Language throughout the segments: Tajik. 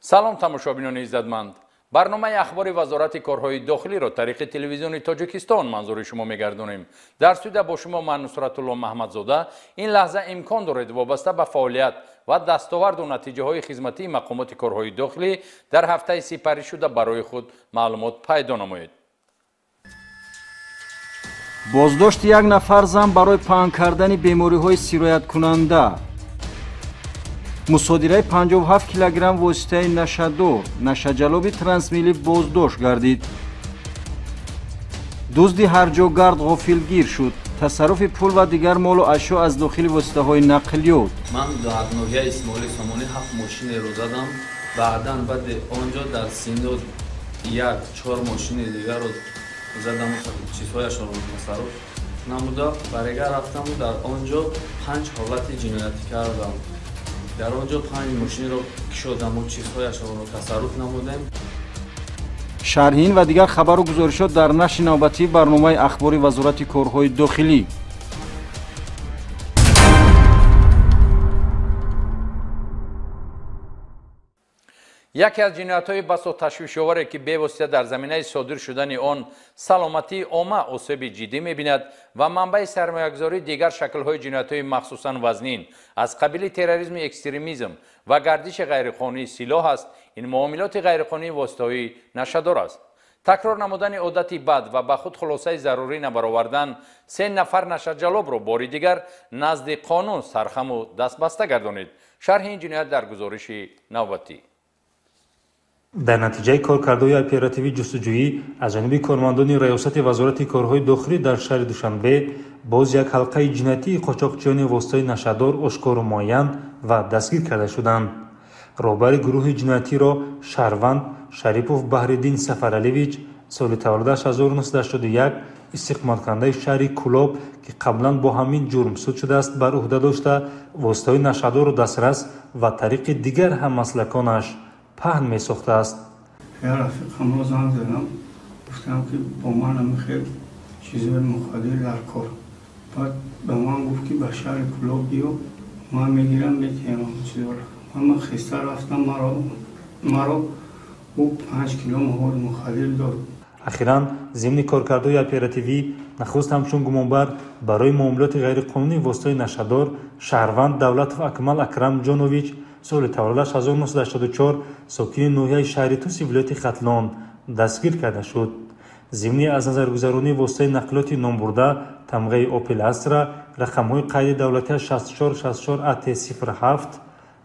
سلام تماشابینان عزتمند. برنامه اخبار وزارت کارهای داخلی را طریق تلویزیون تاجیکستان منظور شما می‌گردانیم. در استودیو با شما من نصرت الله محمدزاده. این لحظه امکان دارد وابسته به فعالیت و دستاورد و نتیجه‌های خدمتی مقامات کارهای داخلی در هفته سپری شده برای خود معلومات پیدا نمایید. بازداشت یک نفر زن برای پنهان کردن بیماری‌های سیرایت کننده. مصادره 57 کیلوگرم واسطه نشادور نشاجلوبی ترانسمیلی بازداشت گردید. دزدی هر جا گرد غافلگیر شد. تصرف پول و دیگر مال و اشیا از داخل واسطه‌های نقلیات. من در ناحیه اسماعیل سامانی 7 ماشین رو زدم. بعداً بعد آنجا در سیندود 4 ماشین دیگر رو زدم و چیزهایشان رو تصرف نموده. برای رفتم و در آنجا 5 حالت جنایتی کردم. در آنجا 5 ماشین رو کشیدم و چیزهایشان رو تصرف نمودیم. شرحین و دیگر خبر و گزارشات در نشر نوبتی برنامه اخباری وزارت کارهای داخلی. یکی از جنایت‌های بسیار تشویش‌آوری که به‌واسطه در زمینه صادر شدن آن سلامتی عامه آسیب جدی می‌بیند و منبع سرمایه‌گذاری دیگر شکل‌های جنایت‌های مخصوصاً وزنین از قبیل تروریسم، اکستریمیسم و گردش غیرقانونی سلاح است. این معاملات غیرقانونی واسطه‌های نشادور است. تکرار نمودن عادتی بد و به خود خلاصه ضروری نبرآوردن 3 نفر نشاجلوب را بار دیگر نزد قانون سرخم و دستبسته گردانید. شرح این جنایت در گزارش نوبتی. در نتیجه کارکردهای اپراتیوی جستجویی از جانب کارمندان ریاست وزارت کارهای داخلی در شهر دوشنبه باز یک حلقه جنایتی قاچاقچیان واسطه نشادور آشکار و معین و دستگیر کرده شدند. رهبر گروه جنایتی را شهروند شریپوف بهرالدین سفرعلیویچ سال تولدش 1981 استقامت کننده شهر کولاب که قبلا با همین جرم سود شده است بر عهده داشته واسطه نشادور را دسترس و طریق دیگر هم مسلکانش پهن می ساخته است. یا رفیقم را زنگ زدم گفتم که با من میخواد چیزی مخدر در کار. بعد به من گفت که به شهر کلاب بیو من میگیرم میتونم چیزی را. من خسته رفتم مرا او 5 کیلو مواد مخدر داد. اخیراً ضمن کارکردهای اپراتیوی نخست همچون گمانبر برای معاملات غیرقانونی واسطه نشادور شهروند دولت و اکمل اکرم جانویچ سال تولدش 1984 ساکن ناحیه شهر توسی ولایت ختلان دستگیر کرده شد. ضمن از نظر گذرانی واسطه نقلات نامبرده تمغه اوپل استرا رقم‌های قید دولتی 6464 AT07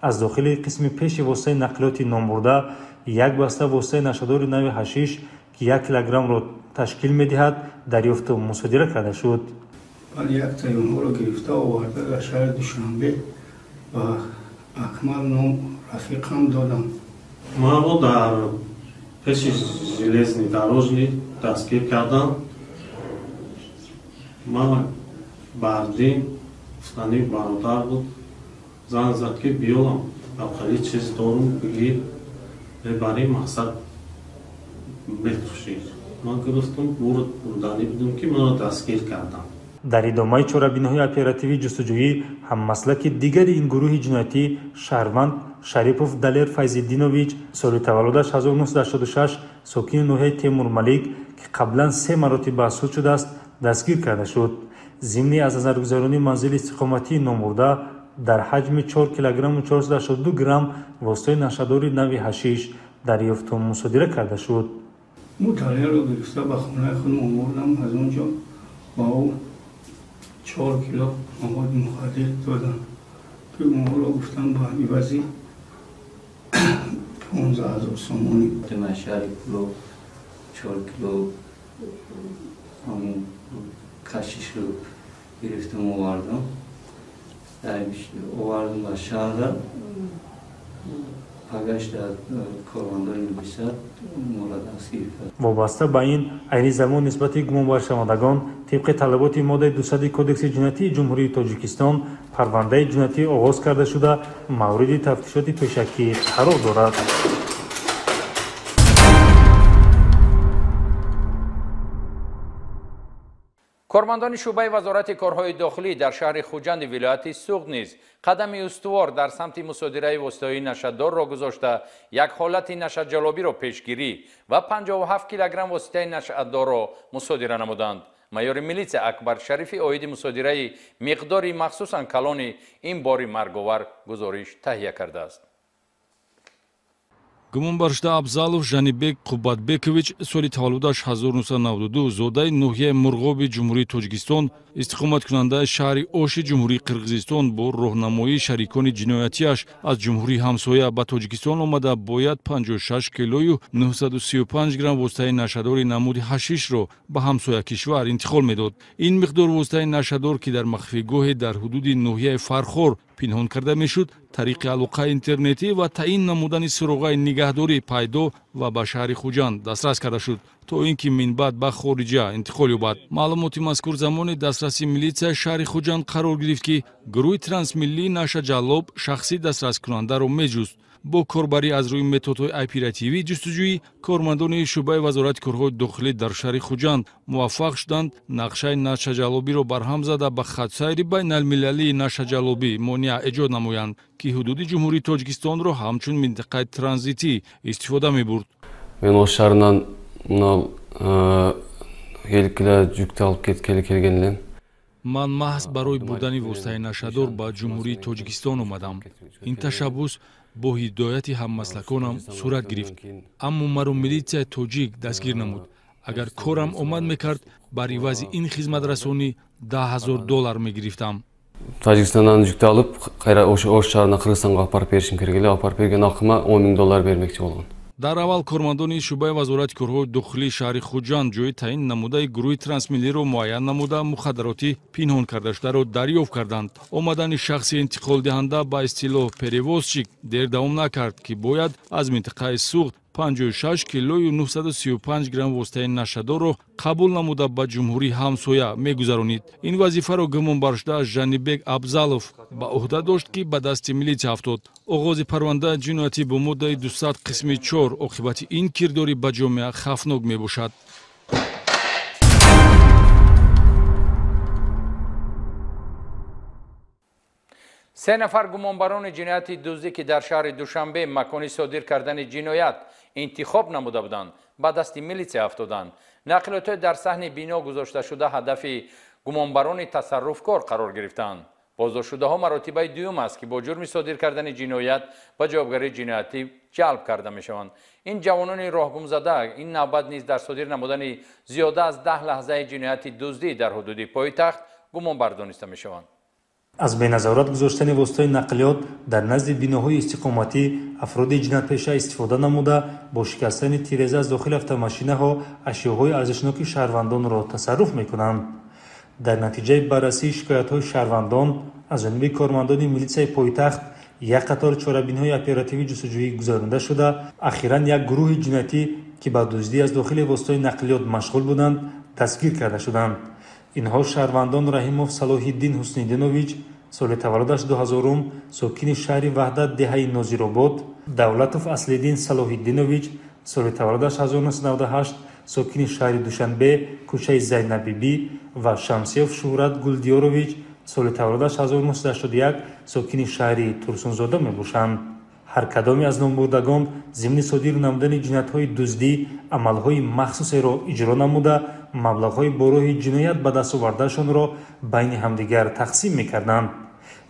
از داخل قسم پیش واسطه نقلات نامبرده یک بسته واسطه نشادور نوع حشیش که 1 کیلوگرم را تشکیل می‌دهد دریافت و مصادره کرده شد. بعد یک تا اونها را گرفته و آورده در شهر دوشنبه و اکمل نام رفیقم دادم. ما رو در پیش ژلزنی دروژنی دستگیر کردم. من بردین افغانی برادر بود زنگ زد که بیام خیلی چیز دارم بگیر برای مقصد بفروشید. من گفتم بردانی بدون که من دستگیر کردم. در ادامه چاره‌بینی‌های اپراتیوی جستجویی هم مسلک دیگر این گروه جنایتی شهروند شریپوف دلیر فیض‌الدینویچ سال تولدش 1986 ساکن ناحیه تیمور ملیک که قبلا 3 مرتبه سود شده است دستگیر کرده شد. ضمن از نظرگذرانی منزل استقامتی نامبرده در حجم 4 کیلوگرم و 482 گرم واسطه نشادور نوع حشیش دریافت و مصادره کرده شد. مطالعه رو گرفته به خانه خودم آوردم. از اونجا با او 4 کیلو مواد مخدر دادم که اون رو گفتم با عوضی 15,000 سومانی. من شهر کلو 4 کیلو همون کشیش رو گرفتم و آوردم. آوردم به شهر پگشت کارمندان بیشتر مورد دستگیر کرد. وابسته به این عین زمان نسبت گمانبر شوندگان طبق طلبات ماده 200 کودکس جنایتی جمهوری تاجیکستان پرونده جنایتی آغاز کرده شده مورد تفتیشات پیشکی قرار دارد. کارمندان شعبه وزارت کارهای داخلی در شهر خوجند ولایت سوغد نیز قدم استوار در سمت مصادره وسطایی نشه‌دار را گذاشته یک حالت نشه‌جلابی را پیشگیری و 57 کیلوگرم واسطه نشه‌دار را مصادره نمودند. майори милитсия акбар шарифи оиди мусодираи миқдори махсусан калони ин бори марговар гузориш таҳия кардааст. гумонбаршуда абзалов жанибек қуббатбекович соли таваллудаш 1992 зодаи ноҳияи мурғоби ҷумҳурии тоҷикистон истиқоматкунандаи шаҳри оши ҷумҳурии қирғизистон бо роҳнамоии шарикони ҷиноятиаш аз ҷумҳурии ҳамсоя ба тоҷикистон омада бояд 56 килою 935 грамм воситаи нашадори намуди ҳашишро ба ҳамсоя кишвар интиқол медод. ин миқдор воситаи нашадор ки дар махфигоҳе дар ҳудуди ноҳияи фархор пинҳон карда мешуд, тариқи алоқаи интернетӣ ва таъин намудани суроғаи нигаҳдорӣ пайдо ва ба шаҳри Хуҷанд дастрас карда шуд, то ин ки минбаъд ба хориҷа интиқол ёбад. маълумоти мазкур замони дастраси милитсияи шаҳри Хуҷанд қарор гирифт ки гурӯҳи трансмиллии нашаҷаллоб шахси дастраскунандаро меҷуст. бо корбарӣ аз рӯи методҳои оперативӣ ҷустуҷӯӣ кормандони шӯъбаи вазорати корҳои дохилӣ дар шаҳри Хуҷанд муваффақ шуданд нақшаи нашаҷаллобиро барҳам зада ба хатсайри байналмилалии нашаҷаллобӣ монеа эҷод намоянд ки ҳудуди ҷумҳурии Тоҷикистонро ҳамчун минтақаи транзитӣ истифода мебурд. Мен Ош шаарынан элкила жүктү алып кеткели келген элем. ман маҳз барои бурдани воситаи нашадор ба ҷумҳурии Тоҷикистон омадам. ин ташаббус бо ҳидояти ҳаммаслаконам сурат гирифт. аммо маро милитсияи тоҷик дастгир намуд. агар корам омад мекард, бар ивази ин хизматрасонӣ $10,000 мегирифтам. Тажикстандан жүктү алып, кайра Ош шаарына Кыргызстанга алып барып беришим керек эле. Алып барып берген акыма $10,000 бермекчи болгон. дар аввал кормандони шӯъбаи вазорати корҳои дохилии шаҳри Хуҷанд ҷои таъин намудаи гурӯҳи трансмиллиро муайян намуда мухаддароти пинҳон кардашударо дарёфт карданд. омадани шахси интиқолдиҳанда ба истилоҳ перевозчик дер давом накард ки бояд аз минтақаи Суғд 56 килою 935 грамм воситаи нашадорро қабул намуда ба ҷумҳурии ҳамсоя мегузаронид. ин вазифаро гумонбаршуда Жанибек Абзалов ба уҳда дошт ки ба дасти милитсия афтод. оғози парвандаи ҷиноятӣ бо моддаи 200 қисми 4 оқибати ин кирдори ба ҷомеа хавфнок мебошад. سه نفر گمانبران جنایتی دزدی که در شهر دوشنبه مکانی صادر کردن جنایت انتخاب نموده بودند به دست میلیسیا افتادند. نقلات در صحن بینا گذاشته شده هدف گمانبران تصرفکار قرار گرفتند. بازداشت‌شده ها مراتبه دوم است که با جرم صادر کردن جنایت به جوابگری جنایتی جلب کرده میشوند. این جوانان راهگم زده این نوبت نیز در صادر نمودن زیاده از 10 لحظه جنایتی دزدی در حدود پایتخت گمانبر دانسته میشوند. аз беназорат гузоштани воситаи нақлиёт дар назди биноҳои истиқоматӣ афроди ҷиноятпеша истифода намуда бо шикастани тиреза аз дохили автомошинаҳо ашёҳои арзишноки шаҳрвандонро тасарруф мекунанд. дар натиҷаи баррасии шикоятҳои шаҳрвандон аз ҷониби кормандони милитсияи пойтахт як қатор чорабиниҳои оперативӣ ҷустуҷӯӣ гузаронида шуда ахиран як гурӯҳи ҷиноятӣ ки ба дуздӣ аз дохили воситаи нақлиёт машғул буданд дастгир карда шуданд. инҳо шаҳрвандон Раҳимов Салоҳиддин Ҳусниддинович соли таваллудаш 2000 сокини шаҳри Ваҳдат деҳаи Нозиробод, Давлатов Аслиддин Салоҳиддинович соли таваллудаш 1998 сокини шаҳри Душанбе кӯчаи Зайнабибӣ ва Шамсиёв Шӯҳрат Гулдиёрович соли таваллудаш 1981 сокини шаҳри Турсунзода мебошанд. ҳар кадоме аз номбурдагон зимни содир намудани ҷиноятҳои дуздӣ амалҳои махсусеро иҷро намуда маблағҳои бо роҳи ҷиноят ба дастовардаашонро байни ҳамдигар тақсим мекарданд.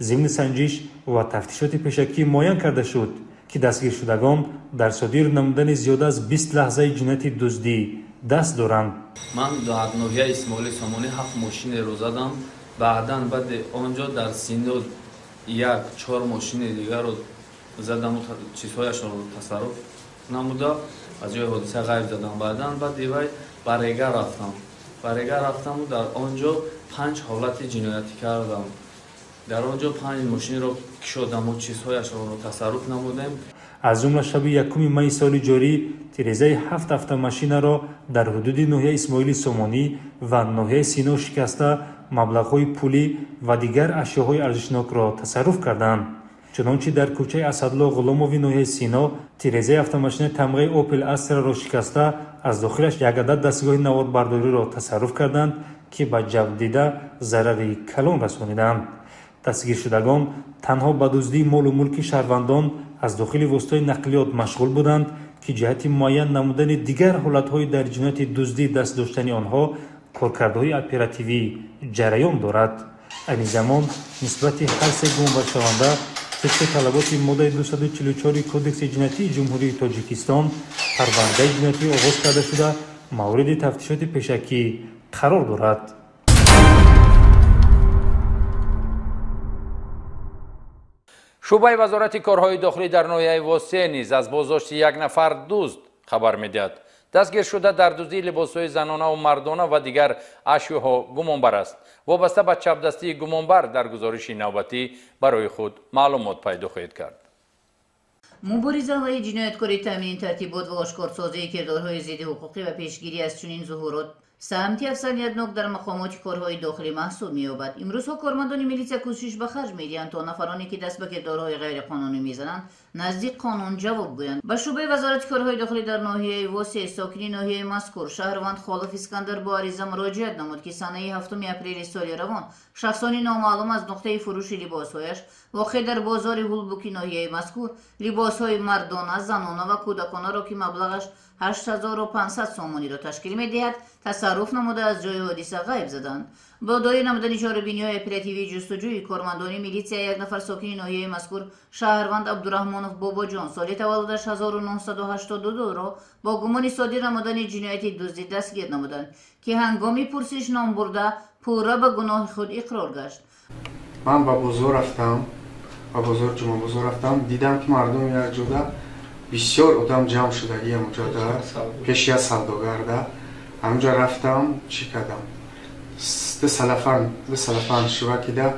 зимни санҷиш ва тафтишоти пешакӣ муайян карда шуд ки дастгиршудагон дар содир намудани зиёда аз 20 лаҳзаи ҷинояти дуздӣ даст доранд. ман дар ноҳияи Исмоили Сомонӣ 7 мошинеро задам. баъдан баъди онҷо дар Синдод 1-4 мошини дигарро задам, чизҳояшонро тасарруф намуда аз ҷои ҳодиса ғайб задам. баъдан баъди вай ба Рега рафтаму дар онҷо 5 ҳолати ҷиноятӣ кардам. дар онҷо 5 мошинро кишодаму чизҳояшонро тасарруф намудем. аз ҷумла шаби 1 майи соли ҷорӣ тирезаи 7 автомошинаро дар ҳудуди ноҳияи Исмоили Сомонӣ ва ноҳияи Сино шикаста маблағҳои пулӣ ва дигар ашёҳои арзишнокро тасарруф карданд. чунончи дар кӯчаи Асадулло Ғуломови ноҳияи Сино тирезаи автомошини тамғаи Opel Astra-ро шикаста аз дохилаш як адад дастгоҳи наводбардориро тасарруф карданд که به جودیده ضرر کلان رسانیدند. دستگیرشدگان تنها به دزدی مال و ملک شهروندان از داخل وسطای نقلیات مشغول بودند که جهت معین نمودن دیگر حالتهای در جنایت دزدی دست داشتن آنها کارکردهای اپراتیوی جریان دارد. این زمان نسبت هر سه گم شونده طبق طلبات ماده 244 کودکس جنایتی جمهوری تاجیکستان پرونده جنایتی آغاز کرده شده مورد تفتیشات پیشکی قرار دارد. شعبه وزارت کارهای داخلی در ناحیه واسه نیز از بازداشت یک نفر دزد خبر میدهد. دستگیر شده در دزدی لباسهای زنانه و مردانه و دیگر اشیاء گمانبر است. وابسته به چپدستی گمانبر در گزارش نوبتی برای خود معلومات پیدا خواهید کرد. مبارزه علیه جنایتکاری، تامین ترتیبات و آشکارسازی کردارهای ضد حقوقی و پیشگیری از چنین ظهورات سمتی افزایش‌یابی در مقامات کارهای داخلی محسوب می‌یابد. امروزها کارمندان میلیسیا کوشش به خرج می‌دهند تا نفرانی که دست به کردارهای غیرقانونی می‌زنند نزدیک قانون جواب گویند. به شعبه وزارت کارهای داخلی در ناحیه واسه ساکنین ناحیه مذکور شهروند خالف اسکندر با عریضه مراجعت نمود که سنه 7 اپریل سال روان شخصانی نامعلوم از نقطه فروش لباسهایش واقع در بازار هولبوکی ناحیه مذکور لباسهای مردانه، زنانه و کودکانه را که مبلغش 8500 سومانی را تشکیل می‌دهد تصرف نموده از جای حادثه غیب زدند. با دای نمودن چاره‌بینی‌های اپراتیوی جستجوی کارمندان میلیسیا یک نفر ساکن ناحیه مذکور شهروند عبدالرحمنوف بابا جان سال تولدش 1982 را با گمان صادر نمودن جنایت دزدی دستگیر نمودند که هنگامی پرسش نام برده پورا به گناه خود اقرار گشت. من با بازار رفتم، با بازار جمعه بازار رفتم، دیدم که مردم یک جوده بسیار آدم جمع شدگی اونجا در پیش از سوداگرده. همونجا رفتم چی کردم؟ سلفان شروع کردم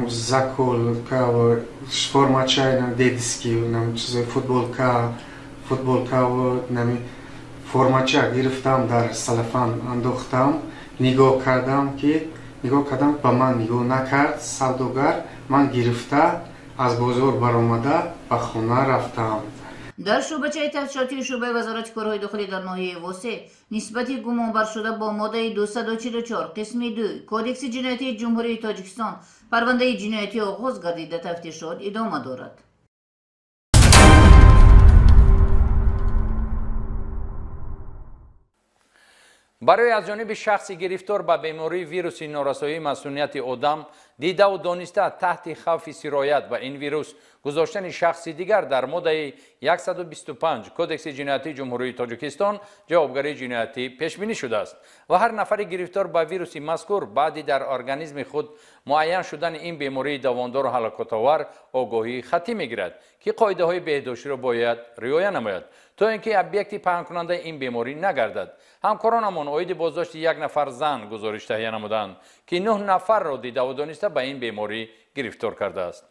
زکول که فرماچای دیدیسکی چیزای فوتبولکا و فرماچه گرفتم در سلفان انداختم نگاه کردم به من نگاه نکرد سوداگر من گرفته از بازار برآمده به خانه رفتم. در شعبه تفتیشاتی شعبه وزارت کارهای داخلی در ناحیه واسه نسبت گمانبر شده با ماده 244 قسم 2 کودکس جنایتی جمهوری تاجیکستان پرونده جنایتی آغاز گردیده تفتیشات ادامه دارد. برای از جانب شخصی گرفتار به بیماری ویروس نارسایی مسئولیت آدم دیده و دانسته تحت خوف سرایت و این ویروس گذاشتن شخصی دیگر در ماده 125 کودکس جنایتی جمهوری تاجیکستان جوابگری جنایتی پیش بینی شده است و هر نفر گرفتار به ویروس مذکور بعدی در ارگانیسم خود معین شدن این بیماری دواندار و هلاکت آور آگاهی خطی میگیرد که قاعده های بهداشتی را باید رعایت نماید تا اینکه ابیکتی پنهان کننده این بیماری نگردد. همکارانمان عاید بازداشت یک نفر زن گزارش تهیه نمودند که 9 نفر را دیده و دانسته به این بیماری گرفتار کرده است.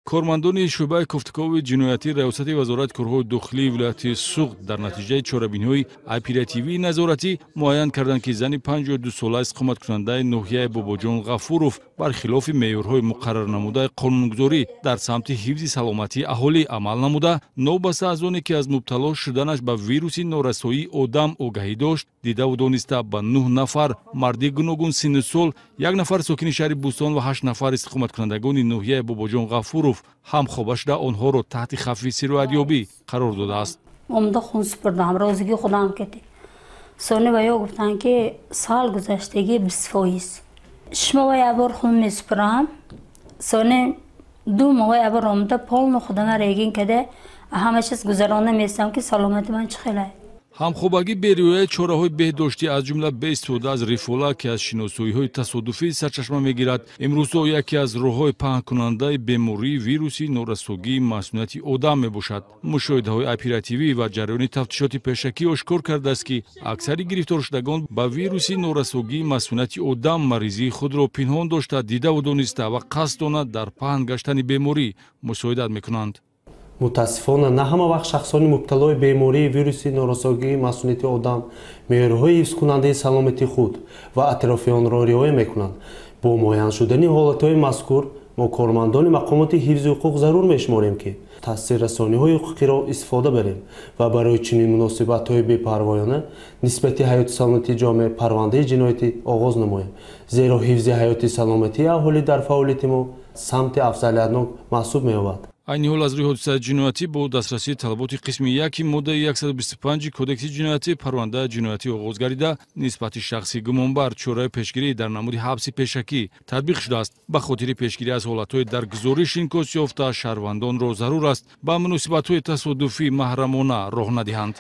کارمندان شعبه گفتگوی جنایتی ریاست وزارت کارهای داخلی ولایت سوغد در نتیجه چاره‌بینی‌های اپراتیوی نظارتی معین کردند که زن 52 ساله اقامت کننده ناحیه باباجان غفوروف برخلاف معیارهای مقرر نموده قانونگذاری در سمت حفظ سلامتی اهالی عمل نموده نوبسته از آنی که از مبتلا شدنش به ویروس نارسایی آدم آگاهی داشت دیده و دانسته به 9 نفر مردی گوناگون سن سال، 1 نفر ساکن شهر بوستان و 8 نفر اقامت کنندگان ناحیه باباجان غفوروف هم خوابه شده آنها را تحت خوف سرایت‌یابی قرار داده است. عمده خون سپردم روزگی خودم کردی. سونی باید گفتن که سال گذشتگی 20%. شما باید بار خون میسپرم. سونی 2 ماه بار عمده پول خودم ریگین کده. همه چیز گذرانه میستم که سلامتی من چخیله. همخوابگی به رعایت چاره‌های بهداشتی از جمله به استفاده از ریفولا که از شناسایی‌های تصادفی سرچشمه می‌گیرد امروزها یکی از راه‌های پنهان کننده بیماری ویروس نارسایی مسئولیت آدم میباشد. مشاهده‌های اپراتیوی و جریان تفتیشات پیشکی آشکار کرده است که اکثر گرفتار شدگان با ویروس نارسایی مسئولیت آدم مریضی خود را پنهان داشته دیده و دانسته و قصدانه در پهن گشتن بیماری مساعدت می‌کنند. متاسفانه نه همه وقت شخصان مبتلای بیماری ویروس نارسایی مسئولیت آدم معیارهای حفظ کننده سلامتی خود و اطرافیان را رعایت میکنند. با معین شدن حالتهای مذکور ما کارمندان مقامات حفظ حقوق ضرور میشماریم که تاثیررسانی‌های حقوقی را استفاده بریم و برای چنین مناسبت‌های بی‌پروایانه نسبت حیات سلامتی جامعه پرونده جنایتی آغاز نماییم، زیرا حفظ حیات سلامتی اهالی در فعالیت ما سمت افضلیتناک محسوب می‌یابد. айни ҳол аз рӯи ҳодисаи ҷиноятӣ бо дастрасии талаботи қисми 1 моддаи 125 кодекси ҷиноятӣ парвандаи ҷиноятӣ оғоз гардида нисбати шахси гумонбар чораи пешгирӣ дар намуди ҳабси пешакӣ татбиқ шудааст. ба хотири пешгирӣ аз ҳолатҳои дар гузориш инкос ёфта шаҳрвандонро зарур аст ба муносибатҳои тасодуфӣ маҳрамона роҳ надиҳанд.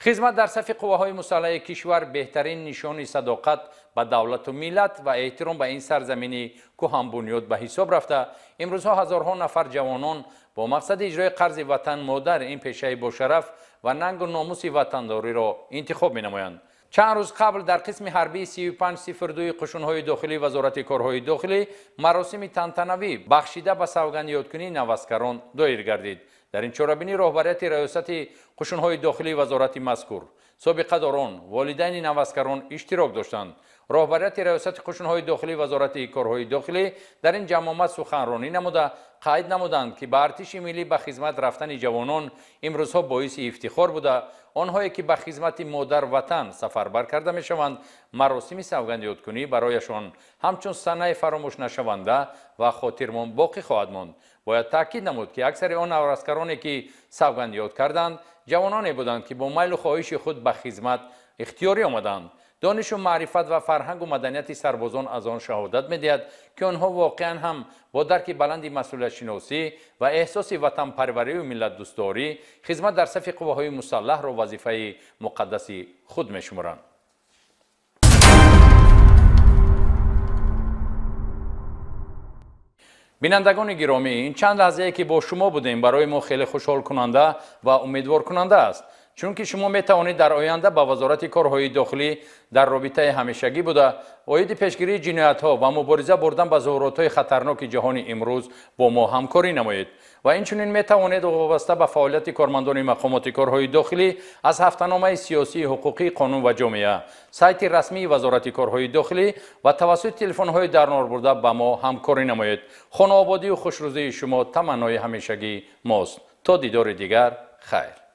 خدمت در صف قواهای مسلح کشور بهترین نشان صداقت به دولت و ملت و احترام به این سرزمینی که هم بنیاد به حساب رفته، امروزها هزارها نفر جوانان با مقصد اجرای قرض وطن مادر این پیشه با شرف و ننگ و ناموس وطنداری را انتخاب می نمایند. چند روز قبل در قسم حربی 3502 قشون‌های داخلی وزارت کارهای داخلی مراسم تنتنوی بخشیده به سوگند یادکنی نوسکران دایر گردید. در این چاره‌بینی رهبریت ریاست قشون‌های داخلی وزارت مذکور، سابقه داران، والدین نوسکران اشتراک داشتند. رهبریت ریاست قشون‌های داخلی وزارت کارهای داخلی در این جمع سخنرانی نموده قید نمودند که به ارتش ملی به خدمت رفتن جوانان امروزها باعث افتخار بوده. آنهایی که به خدمت مادر وطن سفربر کرده میشوند مراسم سوگند یادکنی برایشان همچون صحنه فراموش نشونده و خاطرمان باقی خواهد ماند. باید تاکید نمود که اکثر آن نوسکرانی که سوگند یاد کردند جوانانی بودند که با میل و خواهش خود به خدمت اختیاری آمدند. دانش و معرفت و فرهنگ و مدنیت سربازان از آن شهادت می‌دهد که آنها واقعا هم با درک بلند مسئولیت شناسی و احساس وطن پروری و ملت دوستداری خدمت در صف قواهای مسلح را وظیفه مقدس خود می‌شمارند. بینندگان گرامی، این چند لحظه که با شما بودیم برای ما خیلی خوشحال کننده و امیدوار کننده است، چون که شما می توانید در آینده با وزارت کارهای داخلی در رابطه همیشگی بوده عاید پیشگیری جنایت ها و مبارزه بردن با ظاهرات های خطرناک جهانی امروز با ما همکاری نمایید و اینچنین می توانید وابسته به فعالیت کارمندان مقامات کارهای داخلی از هفته‌نامه سیاسی حقوقی قانون و جامعه، سایت رسمی وزارت کارهای داخلی و توسط تلفن های در نظر برده با ما همکاری نمایید. خانه آبادی و خوشروزی شما تمنای همیشگی ماست. تا دیدار دیگر، خیر.